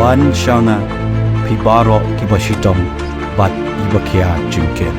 wan shanga pibaro kibashitong bat ibakia jinken.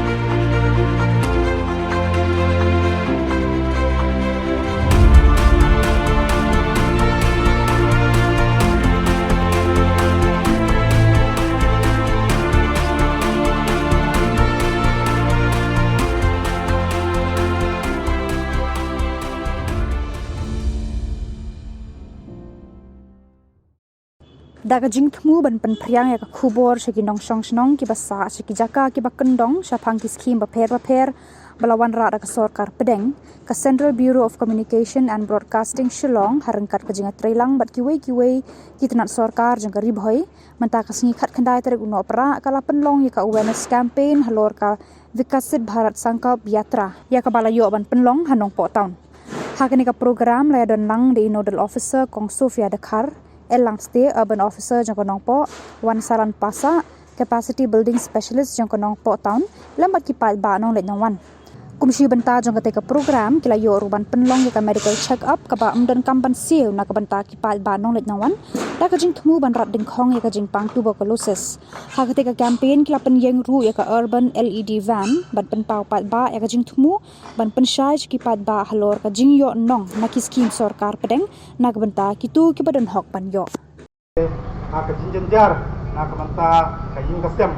Daga jingthmu ban pen priang ya ka khubor shaki nong shong shnong ki basa shaki jaka ki bakendong shapang ki skim ba pher balawan ra ka sarkar pedeng ka Central Bureau of Communication and Broadcasting Shillong harangkat ka jinga trailang bat ki wei ki tanat sarkar jang ka ribhoi manta ka singi khat khandai tere uno pra kala penlong ya ka awareness campaign halor ka Vikasit Bharat Sankalp Yatra ya ka balayo ban penlong hanong po town hakani ka program la don lang de nodal officer kong Sofia Dakhar Langste Urban Officer jangko nongpo Wan Saran Pasa Capacity Building Specialist jangko nongpo town lambat ki pal ba nong let nongwan kumshi benta jangko teka program kila yo ruban penlong ka medical check up ka ba umdan kampan siu na ka benta ki pal ba nong let nongwan da ka jing thmu ban rat ding khong ya ka jing pang tuberculosis ha ka teka campaign kila pen yeng ru ya ka urban LED van ban pen pau pal ba ya ka jing thmu ban pen shai ki pal ba halor ka jing yo nong na ki scheme sarkar pedeng na ka benta ki tu ki badan hok pan yo ka jinjar na ka benta ka jing kasem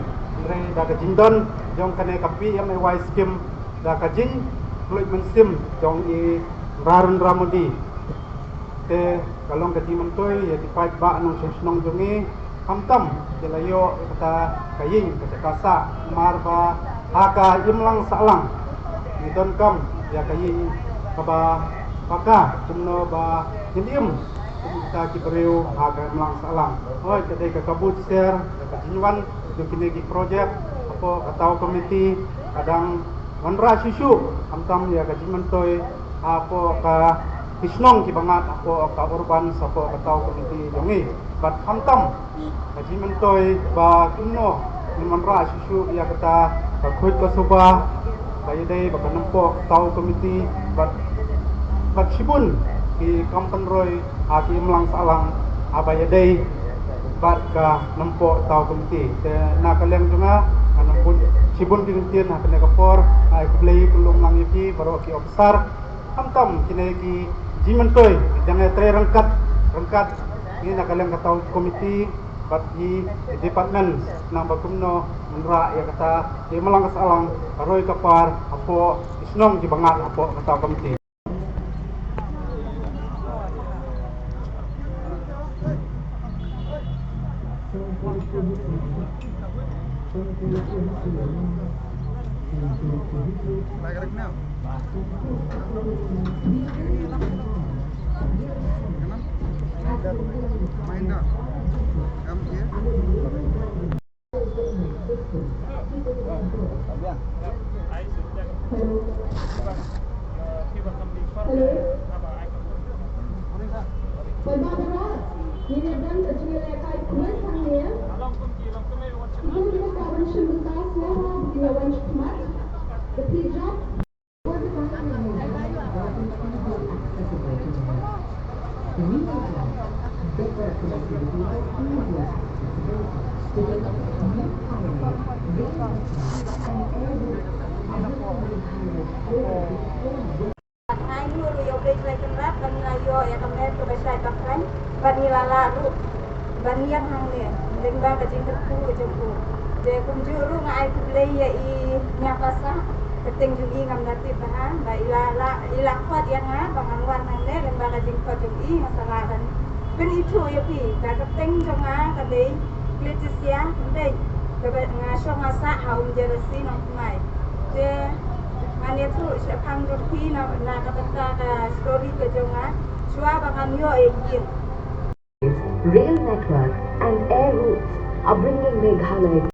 re da ka jingdon jong kane ka PMAY scheme da ka jing employment scheme jong i rarun ramudi te kalong ka timan toy ya ti fight ba nong shnong jongi kamtam jelayo kata kaying kata kasa mar ba haka imlang salang idon kam ya kaying kaba paka kumno ba hindim kita ki pereu haka imlang salang oi kedai ka kabut share ka jinwan jukine ki project apa katau komiti kadang Wanra susu amtam ya kajiman toy apa ka hisnong ki bangat apa ka urban sapo katau komiti jongi bat amtam kajiman toy ba kunno wanra susu ya kata ka khut ka soba bayadai ba kanempo tau komiti bat sibun ki kampan roy aki mlang salang abayadai bat ka nempo tau komiti te na kaleng junga anapun sibun dintin ha kena kapor ai play kulung lang yaki baro ki officer amtam kine ki jimentoy jangan tre rangkat ini nakaleng katau komiti bat di department nang bakumno menra ya kata di melang kasalang baroi kapar apo isnong di bangat apo katau komiti Banian hang ni, lembang kajing terku kejumpu. Dia kunjuru ngai kulai ya i nyapasa, keting jungi ngam nanti bahan, ba ila kuat yang bangan warna ni lembang kajing kuat jungi masalah kan. Ben itu ya pi, keting junga kadai kletis ya, kadai kebat ngasong ngasa haum jerasi nong mai. Dia mania tu siapang joki na kata ka story kejunga, cua bangan yo yin. Rail network and air routes are bringing Meghalaya